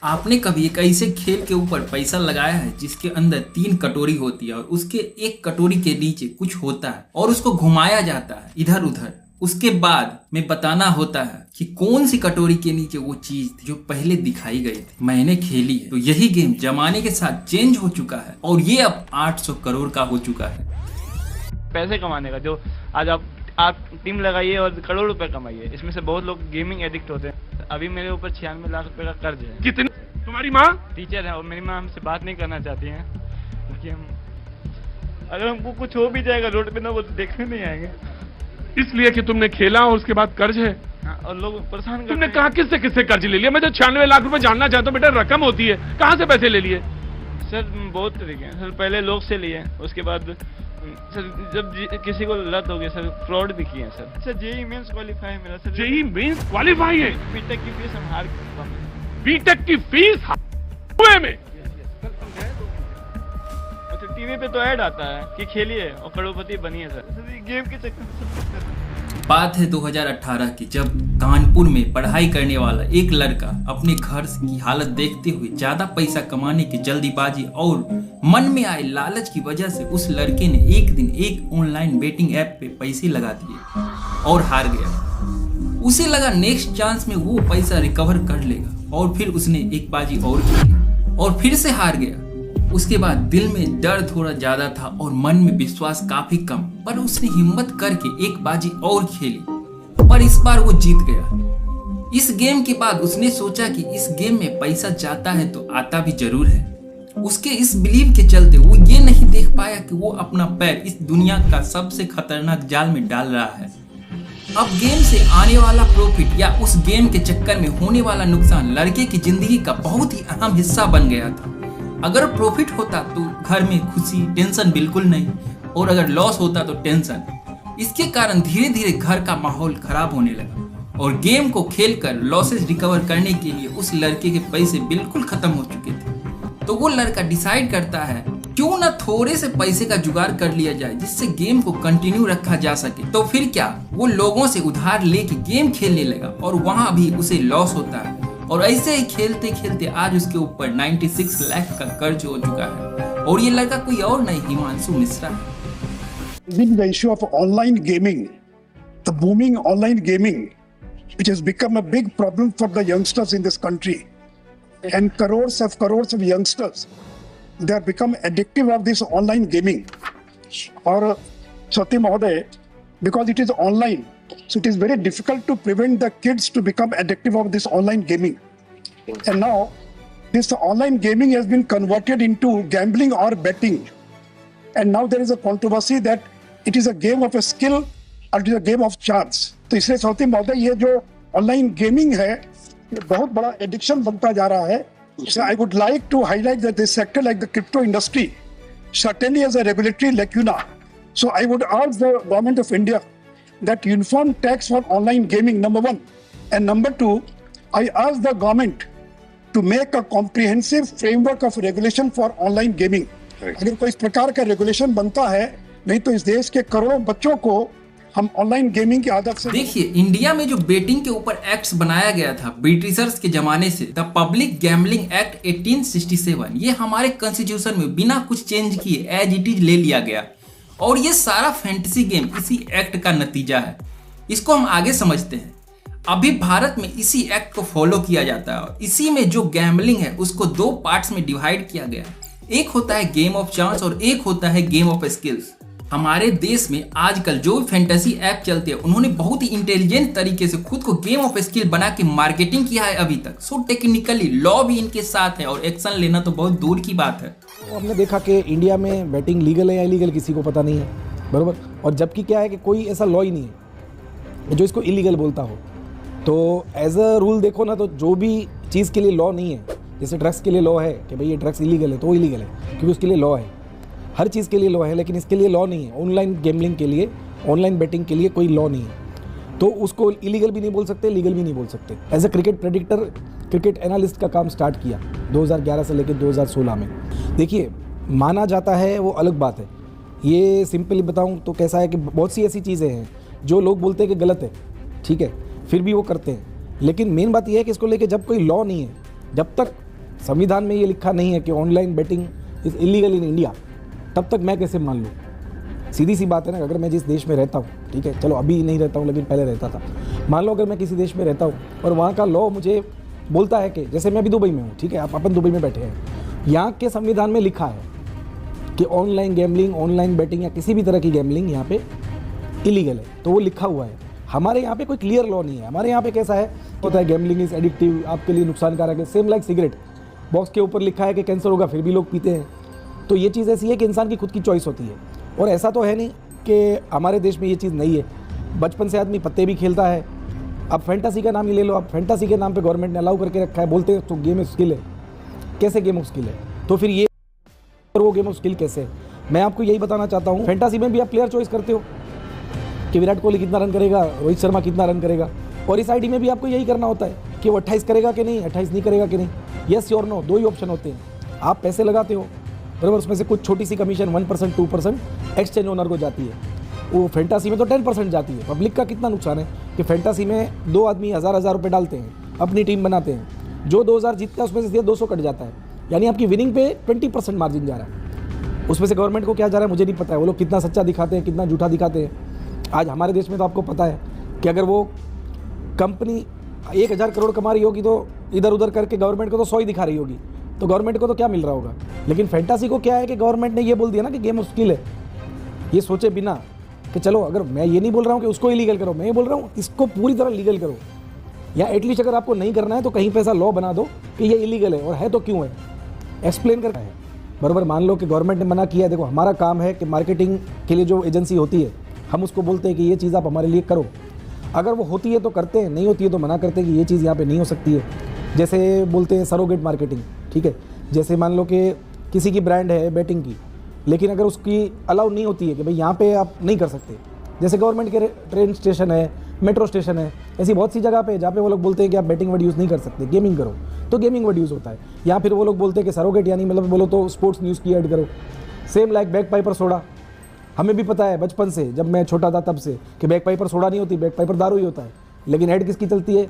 आपने कभी एक ऐसे खेल के ऊपर पैसा लगाया है जिसके अंदर 3 कटोरी होती है और उसके एक कटोरी के नीचे कुछ होता है और उसको घुमाया जाता है इधर उधर, उसके बाद में बताना होता है कि कौन सी कटोरी के नीचे वो चीज थी जो पहले दिखाई गई थी। मैंने खेली है, तो यही गेम जमाने के साथ चेंज हो चुका है और ये अब 800 करोड़ का हो चुका है। पैसे कमाने का जो आज आप टीम लगाइए और करोड़ रुपए कमाइए। इसमें से बहुत लोग गेमिंग एडिक्ट होते हैं। अभी मेरे ऊपर 96 लाख रुपए का कर्ज है। कितने? तुम्हारी माँ टीचर है और मेरी माँ हमसे बात नहीं करना चाहती है क्योंकि हम अगर हमको कुछ हो भी जाएगा रोड पे ना वो देखने नहीं आएंगे, इसलिए कि तुमने खेला और उसके बाद कर्ज है। हाँ, और लोग परेशान करते तुमने हैं। कहा किससे किससे कर्ज ले लिया? मैं तो 96 लाख रुपए जानना चाहता हूँ। बेटा रकम होती है, कहाँ से पैसे ले लिए? सर बहुत तरीके हैं सर। पहले लोग से लिए, उसके बाद सर जब किसी को लत हो गई सर फ्रॉड भी किए सर। जेई मेंस क्वालिफाई है मेरा सर। जेई मेंस क्वालिफाई है? बीटेक की फीस हम हार बीटेक की फीस हुए में? अच्छा टीवी पे तो ऐड आता है कि खेलिए और करोड़पति बनिए सर। गेम के चक्कर में बात है 2018 की, जब कानपुर में पढ़ाई करने वाला एक लड़का अपने घर की हालत देखते हुए ज्यादा पैसा कमाने की जल्दीबाजी और मन में आए लालच की वजह से उस लड़के ने एक दिन एक ऑनलाइन बेटिंग ऐप पे पैसे लगा दिए और हार गया। उसे लगा नेक्स्ट चांस में वो पैसा रिकवर कर लेगा और फिर उसने एक बाजी और खेली और फिर से हार गया। उसके बाद दिल में डर थोड़ा ज्यादा था और मन में विश्वास काफी कम, पर उसने हिम्मत करके एक बाजी और खेली पर इस बार वो जीत गया। इस गेम के बाद उसने सोचा कि इस गेम में पैसा जाता है तो आता भी जरूर है। उसके इस बिलीव के चलते वो ये नहीं देख पाया कि वो अपना पैर इस दुनिया का सबसे खतरनाक जाल में डाल रहा है। अब गेम से आने वाला प्रॉफिट या उस गेम के चक्कर में होने वाला नुकसान लड़के की जिंदगी का बहुत ही अहम हिस्सा बन गया था। अगर प्रॉफिट होता तो घर में खुशी, टेंशन बिल्कुल नहीं, और अगर लॉस होता तो टेंशन। इसके कारण धीरे धीरे घर का माहौल खराब होने लगा और गेम को खेलकर लॉसेस रिकवर करने के लिए उस लड़के के पैसे बिल्कुल खत्म हो चुके थे। तो वो लड़का डिसाइड करता है क्यों ना थोड़े से पैसे का जुगाड़ कर लिया जाए जिससे गेम को कंटिन्यू रखा जा सके। तो फिर क्या, वो लोगों से उधार लेके गेम खेलने लगा और वहां भी उसे लॉस होता है और ऐसे ही खेलते खेलते आज उसके ऊपर 96 लाख का कर्ज हो चुका है। और ये लड़का कोई और नहीं, हिमांशु मिश्रा है। The issue of online gaming, the booming online gaming, which has become a big problem for the youngsters in this country, and crores of youngsters, they have become addictive of this online gaming. Or Satyam Mahoday, because it is online, so it is very difficult to prevent the kids to become addictive of this online gaming. And now, this online gaming has been converted into gambling or betting. And now there is a controversy that it is a game of a skill or it is a game of chance. तो इसलिए सौती महोदय ये जो online gaming है ये बहुत बड़ा addiction बनता जा रहा है। So I would like to highlight that this sector like the crypto industry certainly has a regulatory lacuna. So I would urge the government of India that uniform tax for online gaming, number one. And number two, I urge the government to make a comprehensive framework of regulation for online gaming. अगर कोई इस प्रकार का regulation बनता है, नहीं तो इस देश के करोड़ों बच्चों को हम ऑनलाइन गेमिंग की आदत से। देखिए, इंडिया में जो बेटिंग के ऊपर एक्ट्स बनाया गया था ब्रिटिशर्स के जमाने से, द पब्लिक गैम्बलिंग एक्ट 1867, ये हमारे कॉन्स्टिट्यूशन में बिना कुछ चेंज किए एज इट इज ले लिया गया और ये सारा फैंटेसी गेम इसी एक्ट का नतीजा है। इसको हम आगे समझते हैं। अभी भारत में इसी एक्ट को फॉलो किया जाता है और इसी में जो गैम्बलिंग है उसको 2 पार्ट्स में डिवाइड किया गया है। एक होता है गेम ऑफ चांस और एक होता है गेम ऑफ स्किल्स। हमारे देश में आजकल जो फैंटेसी ऐप चलते हैं उन्होंने बहुत ही इंटेलिजेंट तरीके से खुद को गेम ऑफ स्किल बना के मार्केटिंग किया है अभी तक। सो टेक्निकली लॉ भी इनके साथ है और एक्शन लेना तो बहुत दूर की बात है। तो हमने देखा कि इंडिया में बैटिंग लीगल है या इलीगल किसी को पता नहीं है, बराबर। और जबकि क्या है कि कोई ऐसा लॉ ही नहीं है जो इसको इलीगल बोलता हो। तो एज अ रूल देखो ना, तो जो भी चीज़ के लिए लॉ नहीं है, जैसे ड्रग्स के लिए लॉ है कि भाई ये ड्रग्स इलीगल है तो वो इलीगल है क्योंकि उसके लिए लॉ है। हर चीज़ के लिए लॉ है, लेकिन इसके लिए लॉ नहीं है। ऑनलाइन गेमलिंग के लिए, ऑनलाइन बेटिंग के लिए कोई लॉ नहीं है, तो उसको इलीगल भी नहीं बोल सकते, लीगल भी नहीं बोल सकते। As a cricket predictor, cricket analyst का काम स्टार्ट किया 2011 से लेकर 2016 में। देखिए, माना जाता है वो अलग बात है। ये सिंपली बताऊं तो कैसा है कि बहुत सी ऐसी चीज़ें हैं जो लोग बोलते हैं कि गलत है, ठीक है, फिर भी वो करते हैं। लेकिन मेन बात यह है कि इसको लेके जब कोई लॉ नहीं है, जब तक संविधान में ये लिखा नहीं है कि online betting is illegal in India, तब तक मैं कैसे मान लूँ? सीधी सी बात है ना, अगर मैं जिस देश में रहता हूँ, ठीक है, चलो अभी नहीं रहता हूँ लेकिन पहले रहता था, मान लो अगर मैं किसी देश में रहता हूँ और वहाँ का लॉ मुझे बोलता है कि जैसे मैं अभी दुबई में हूँ, ठीक है, आप अपन दुबई में बैठे हैं, यहाँ के संविधान में लिखा है कि ऑनलाइन गैम्बलिंग, ऑनलाइन बेटिंग या किसी भी तरह की गैम्बलिंग यहाँ पे इलीगल है, तो वो लिखा हुआ है। हमारे यहाँ पे कोई क्लियर लॉ नहीं है। हमारे यहाँ पे कैसा है, होता है गैम्बलिंग इज एडिक्टिव, आपके लिए नुकसानकारक है, सेम लाइक सिगरेट, बॉक्स के ऊपर लिखा है कि कैंसर होगा, फिर भी लोग पीते हैं। तो ये चीज़ ऐसी है कि इंसान की खुद की चॉइस होती है, और ऐसा तो है नहीं कि हमारे देश में ये चीज़ नहीं है। बचपन से आदमी पत्ते भी खेलता है। अब फैंटासी का नाम ही ले लो, अब फैंटासी के नाम पे गवर्नमेंट ने अलाउ करके रखा है, बोलते हैं तो गेम ऑफ स्किल है। कैसे गेम ऑफ स्किल है? तो फिर ये और वो गेम ऑफ स्किल कैसे है? मैं आपको यही बताना चाहता हूँ, फैंटासी में भी आप प्लेयर चॉइस करते हो कि विराट कोहली कितना रन करेगा, रोहित शर्मा कितना रन करेगा, और इस आईडी में भी आपको यही करना होता है कि वो 28 करेगा कि नहीं, 28 नहीं करेगा कि नहीं, येस और नो, दो ही ऑप्शन होते हैं। आप पैसे लगाते हो बराबर, उसमें से कुछ छोटी सी कमीशन 1% 2% एक्सचेंज ओनर को जाती है। वो फैंटासी में तो 10% जाती है। पब्लिक का कितना नुकसान है कि फैंटासी में दो आदमी हज़ार रुपये डालते हैं, अपनी टीम बनाते हैं, जो 2000 जीतता है उसमें से सीधा 200 कट जाता है, यानी आपकी विनिंग पे 20% मार्जिन जा रहा है। उसमें से गवर्नमेंट को क्या जा रहा है मुझे नहीं पता है, वो लोग कितना सच्चा दिखाते हैं, कितना झूठा दिखाते हैं। आज हमारे देश में तो आपको पता है कि अगर वो कंपनी 1000 करोड़ कमा रही होगी तो इधर उधर करके गवर्नमेंट को तो 100 ही दिखा रही होगी, तो गवर्नमेंट को तो क्या मिल रहा होगा। लेकिन फैंटासी को क्या है कि गवर्नमेंट ने ये बोल दिया ना कि गेम ऑफ स्किल है, ये सोचे बिना कि चलो, अगर मैं ये नहीं बोल रहा हूँ कि उसको इलीगल करो, मैं ये बोल रहा हूँ इसको पूरी तरह लीगल करो, या एटलीस्ट अगर आपको नहीं करना है तो कहीं पे ऐसा लॉ बना दो कि ये इलीगल है, और है तो क्यों है, एक्सप्लेन करना है। बराबर, मान लो कि गवर्नमेंट ने मना किया, देखो हमारा काम है कि मार्केटिंग के लिए जो एजेंसी होती है, हम उसको बोलते हैं कि ये चीज़ आप हमारे लिए करो। अगर वो होती है तो करते हैं, नहीं होती है तो मना करते हैं कि ये चीज़ यहाँ पे नहीं हो सकती है। जैसे बोलते हैं सरोगेट मार्केटिंग, ठीक है, जैसे मान लो कि किसी की ब्रांड है बैटिंग की, लेकिन अगर उसकी अलाउ नहीं होती है कि भाई यहाँ पे आप नहीं कर सकते, जैसे गवर्नमेंट के ट्रेन स्टेशन है, मेट्रो स्टेशन है, ऐसी बहुत सी जगह पे जहाँ पे वो लोग बोलते हैं कि आप बैटिंग वर्ड यूज़ नहीं कर सकते, गेमिंग करो, तो गेमिंग वर्ड यूज़ होता है। या फिर वो लोग बोलते हैं कि सरोगेट, यानी मतलब बोलो तो स्पोर्ट्स न्यूज़ की ऐड करो। Same like back Piper soda, हमें भी पता है बचपन से, जब मैं छोटा था तब से, कि बैक पाइपर सोडा नहीं होती, बैक पाइपर दारू ही होता है। लेकिन ऐड किसकी चलती है?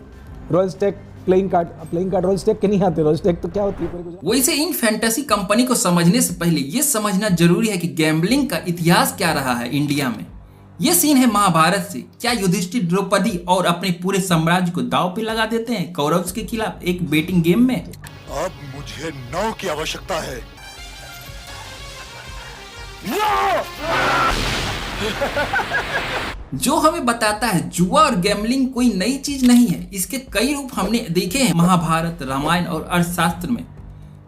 Royal Stag playing card royal Stag के नहीं आते, रॉयल स्टैग तो क्या होती है? वैसे इन फैंटेसी कंपनी को समझने से पहले ये समझना जरूरी है कि गैम्बलिंग का इतिहास क्या रहा है इंडिया में। ये सीन है महाभारत से। क्या युधिष्ठिर द्रौपदी और अपने पूरे साम्राज्य को दांव पे लगा देते हैं कौरव्स के खिलाफ एक बेटिंग गेम में? अब मुझे 9 की आवश्यकता है। जो हमें बताता है जुआ और गैम्बलिंग कोई नई चीज नहीं है। इसके कई रूप हमने देखे हैं महाभारत, रामायण और अर्थशास्त्र में।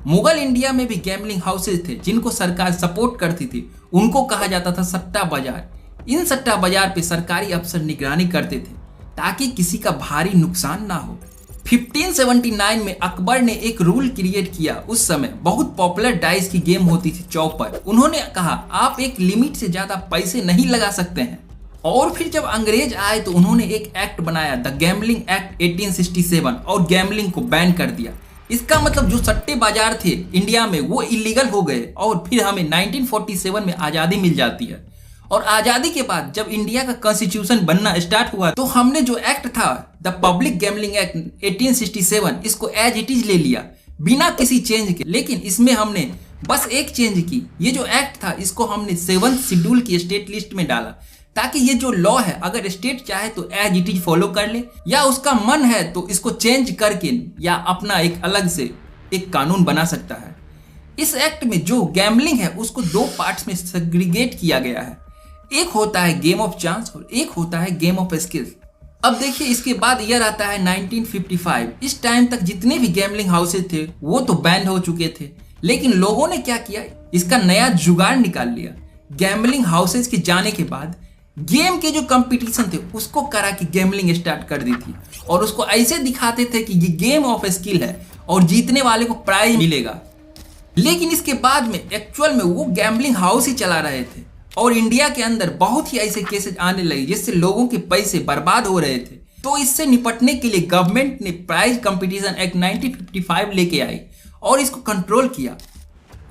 मुगल इंडिया में भी गैम्बलिंग हाउसेज थे जिनको सरकार सपोर्ट करती थी। उनको कहा जाता था सट्टा बाजार। इन सट्टा बाजार पे सरकारी अफसर निगरानी करते थे ताकि किसी का भारी नुकसान ना हो। 1579 में अकबर ने एक रूल क्रिएट किया। उस समय बहुत पॉपुलर डाइस की गेम होती थी चौपर। उन्होंने कहा आप एक लिमिट से ज्यादा पैसे नहीं लगा सकते हैं। और फिर जब अंग्रेज आए तो उन्होंने एक एक्ट बनाया, द गैम्बलिंग एक्ट 1867, और गैम्बलिंग को बैन कर दिया। इसका मतलब जो सट्टे बाजार थे इंडिया में वो इलीगल हो गए। और फिर हमें 1947 में आज़ादी मिल जाती है। और आज़ादी के बाद जब इंडिया का कॉन्स्टिट्यूशन बनना स्टार्ट हुआ तो हमने जो एक्ट था द पब्लिक गैम्बलिंग एक्ट 1867, इसको एज इट इज ले लिया बिना किसी चेंज के। लेकिन इसमें हमने बस एक चेंज की। ये जो एक्ट था इसको हमने 7th शेड्यूल की स्टेट लिस्ट में डाला ताकि ये जो लॉ है अगर स्टेट चाहे तो एज इट इज फॉलो कर ले, या उसका मन है तो इसको चेंज करके या अपना एक अलग से एक कानून बना सकता है। इस एक्ट में जो गैम्बलिंग है उसको 2 पार्ट्स में सेग्रीगेट किया गया है। एक होता है गेम ऑफ चांस और एक होता है गेम ऑफ स्किल्स। अब देखिए इसके बाद ईयर आता है 1955। इस टाइम तक जितने भी गैम्बलिंग हाउसेज थे वो तो बैन हो चुके थे, लेकिन लोगों ने क्या किया, इसका नया जुगाड़ निकाल लिया। गैम्बलिंग हाउसेज के जाने के बाद गेम के जो कंपटीशन थे उसको करा कि गैम्बलिंग स्टार्ट कर दी थी, और उसको ऐसे दिखाते थे कि ये गेम ऑफ स्किल है और जीतने वाले को प्राइज मिलेगा। लेकिन इसके बाद में एक्चुअल में वो गैम्बलिंग हाउस ही चला रहे थे, और इंडिया के अंदर बहुत ही ऐसे केसेस आने लगे जिससे लोगों के पैसे बर्बाद हो रहे थे। तो इससे निपटने के लिए गवर्नमेंट ने प्राइज कंपटीशन एक्ट 1955 लेके आई और इसको कंट्रोल किया।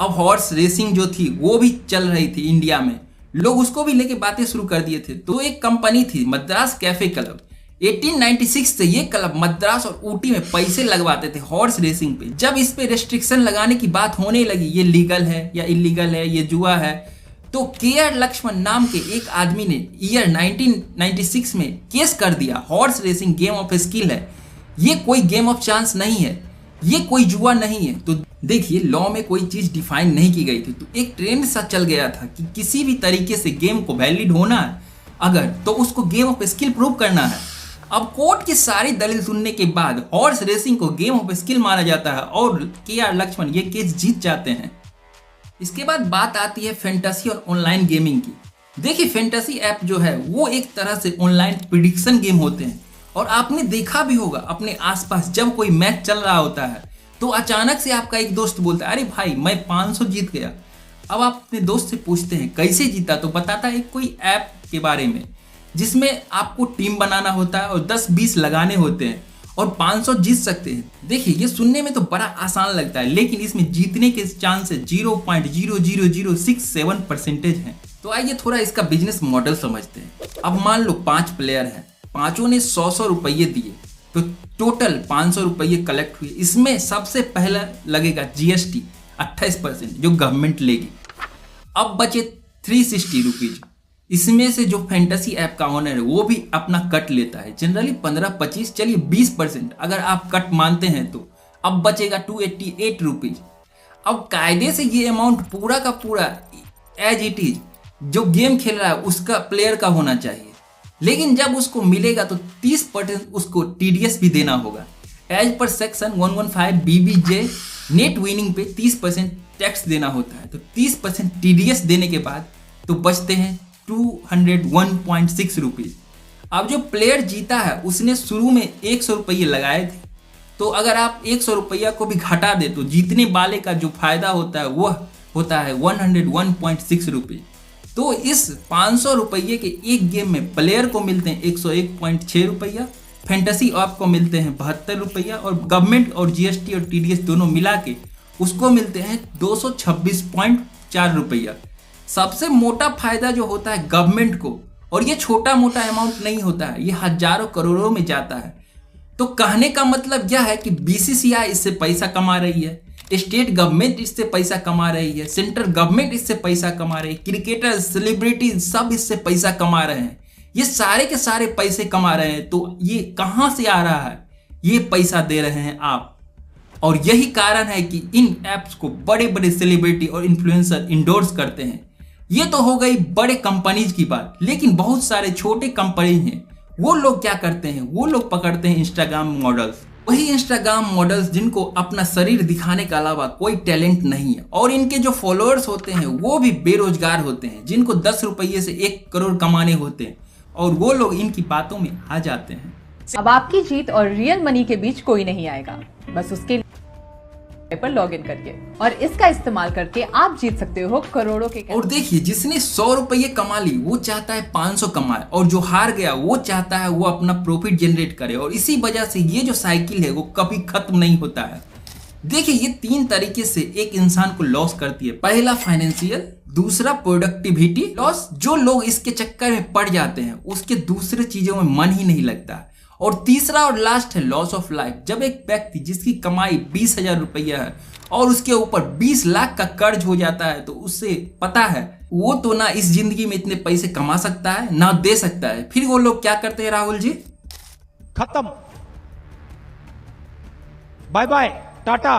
अब हॉर्स रेसिंग जो थी वो भी चल रही थी इंडिया में, लोग उसको भी लेके बातें शुरू कर दिए थे। तो एक कंपनी थी मद्रास कैफे क्लब, 1896 से ये क्लब मद्रास और ऊटी में पैसे लगवाते थे हॉर्स रेसिंग पे। जब इस पे रेस्ट्रिक्शन लगाने की बात होने लगी, ये लीगल है या इलीगल है, ये जुआ है, तो के.आर. लक्ष्मण नाम के एक आदमी ने ईयर 1996 में केस कर दिया। Horse racing game of skill है, ये कोई गेम ऑफ चांस नहीं है, ये कोई जुआ नहीं है। तो देखिए, लॉ में कोई चीज डिफाइन नहीं की गई थी, तो एक ट्रेंड सा चल गया था कि किसी भी तरीके से गेम को वैलिड होना है अगर, तो उसको गेम ऑफ स्किल प्रूव करना है। अब कोर्ट की सारी दलील सुनने के बाद हॉर्स रेसिंग को गेम ऑफ स्किल माना जाता है और के.आर. लक्ष्मण ये केस जीत जाते हैं। इसके बाद बात आती है फैंटेसी और ऑनलाइन गेमिंग की। देखिए, फैंटेसी ऐप जो है वो एक तरह से ऑनलाइन प्रिडिक्शन गेम होते हैं, और आपने देखा भी होगा अपने आसपास जब कोई मैच चल रहा होता है तो अचानक से आपका एक दोस्त बोलता है, अरे भाई मैं 500 जीत गया। अब आप अपने दोस्त से पूछते हैं कैसे जीता, तो बताता है कोई ऐप के बारे में जिसमें आपको टीम बनाना होता है और 10-20 लगाने होते हैं और 500 जीत सकते हैं। देखिए, ये सुनने में तो बड़ा आसान लगता है, लेकिन इसमें जीतने के चांसेस 0.00067% हैं। तो आइए थोड़ा इसका बिजनेस मॉडल समझते हैं। अब मान लो 5 प्लेयर हैं, पांचों ने 100 रुपये दिए, तो टोटल 500 रुपये कलेक्ट हुए। इसमें सबसे पहला लगेगा GST 28% जो गवर्नमेंट लेगी। अब बचे 360 रुपीज। इसमें से जो फैंटेसी ऐप का ओनर है वो भी अपना कट लेता है, जनरली 15-25, चलिए 20% अगर आप कट मानते हैं तो। अब बचेगा 288 रुपीज। अब कायदे से ये अमाउंट पूरा का पूरा एज इट इज जो गेम खेल रहा है उसका प्लेयर का होना चाहिए, लेकिन जब उसको मिलेगा तो 30% उसको TDS भी देना होगा। As per section 115 BBJ net winning पे 30% टैक्स देना होता है। तो 30% TDS देने के बाद तो बचते हैं 201.6 रुपीज। अब जो प्लेयर जीता है उसने शुरू में 100 रुपये लगाए थे, तो अगर आप 100 रुपया को भी घटा दे तो जीतने वाले का जो फायदा होता है वह होता है 101.6 रुपये। तो इस 500 रुपये के एक गेम में प्लेयर को मिलते हैं 101.6 रुपया, फैंटेसी ऐप को मिलते हैं 72 रुपया, और गवर्नमेंट और GST और TDS दोनों मिला के उसको मिलते हैं 226.4 रुपया। सबसे मोटा फायदा जो होता है गवर्नमेंट को, और ये छोटा मोटा अमाउंट नहीं होता है, ये हजारों करोड़ों में जाता है। तो कहने का मतलब यह है कि BCCI इससे पैसा कमा रही है, स्टेट गवर्नमेंट इससे पैसा कमा रही है, सेंट्रल गवर्नमेंट इससे पैसा कमा रही है, क्रिकेटर, सेलिब्रिटीज सब इससे पैसा कमा रहे हैं। ये सारे के सारे पैसे कमा रहे हैं, तो ये कहाँ से आ रहा है? ये पैसा दे रहे हैं आप। और यही कारण है कि इन ऐप्स को बड़े बड़े सेलिब्रिटी और इन्फ्लुएंसर इंडोर्स करते हैं। ये तो हो गई बड़े कंपनीज की बात, लेकिन बहुत सारे छोटे कंपनी हैं, वो लोग क्या करते हैं, वो लोग पकड़ते हैं इंस्टाग्राम मॉडल्स। वही इंस्टाग्राम मॉडल्स जिनको अपना शरीर दिखाने के अलावा कोई टैलेंट नहीं है, और इनके जो फॉलोअर्स होते हैं वो भी बेरोजगार होते हैं, जिनको 10 रुपये से 1 करोड़ कमाने होते हैं, और वो लोग इनकी बातों में आ जाते हैं। अब आपकी जीत और रियल मनी के बीच कोई नहीं आएगा, बस उसके पर लॉग इन करके, और इसका इस्तेमाल करके आप जीत सकते हो करोड़ों के। और देखिए, जिसने 100 रुपये कमा ली वो चाहता है 500 कमाए, और जो हार गया वो चाहता है वो अपना प्रॉफिट जनरेट करे, और इसी वजह से ये जो साइकिल है वो कभी खत्म नहीं होता है। देखिए, ये 3 तरीके से एक इंसान को लॉस करती है। पहला फाइनेंशियल, दूसरा प्रोडक्टिविटी लॉस, जो लोग इसके चक्कर में पड़ जाते हैं उसके दूसरे चीजों में मन ही नहीं लगता, और तीसरा और लास्ट है लॉस ऑफ लाइफ। जब एक व्यक्ति जिसकी कमाई 20,000 रुपया है और उसके ऊपर 20 लाख का कर्ज हो जाता है, तो उससे पता है वो तो ना इस जिंदगी में इतने पैसे कमा सकता है ना दे सकता है। फिर वो लोग क्या करते हैं राहुल जी? खत्म, बाय बाय, टाटा,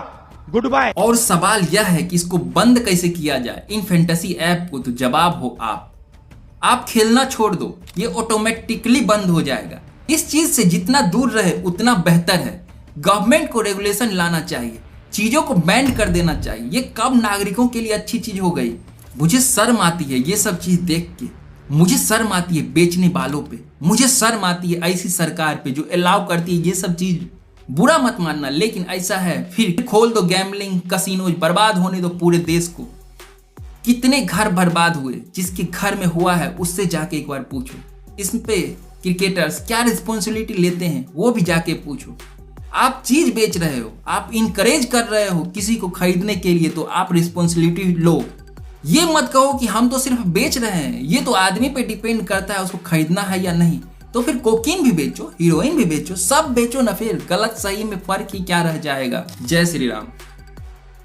गुड बाय। और सवाल यह है कि इसको बंद कैसे किया जाए इन फैंटेसी ऐप को, तो जवाब हो आप खेलना छोड़ दो, ये ऑटोमेटिकली बंद हो जाएगा। इस चीज से जितना दूर रहे उतना बेहतर है। गवर्नमेंट को रेगुलेशन लाना चाहिए, चीजों को बैन कर देना चाहिए। ये कब नागरिकों के लिए अच्छी चीज हो गई? मुझे शर्म आती है ये सब चीज देख के, मुझे शर्म आती है बेचने वालों पे, मुझे शर्म आती है ऐसी सरकार पे जो अलाउ करती है ये सब चीज। बुरा मत मानना, लेकिन ऐसा है। फिर खोल दो गैम्बलिंग कसिनोज, बर्बाद होने दो पूरे देश को। कितने घर बर्बाद हुए, जिसके घर में हुआ है उससे जाके एक बार पूछो। इस पे क्रिकेटर्स क्या रिस्पॉन्सिबिलिटी लेते हैं वो भी जाके पूछो। आप चीज बेच रहे हो, आप इनकरेज कर रहे हो किसी को खरीदने के लिए, तो आप रिस्पॉन्सिबिलिटी लो। ये मत कहो कि हम तो सिर्फ बेच रहे हैं, ये तो आदमी पे डिपेंड करता है उसको खरीदना है या नहीं। तो फिर कोकीन भी बेचो, हीरोइन भी बेचो, सब बेचो ना फिर। गलत सही में फर्क ही क्या रह जाएगा। जय श्री राम।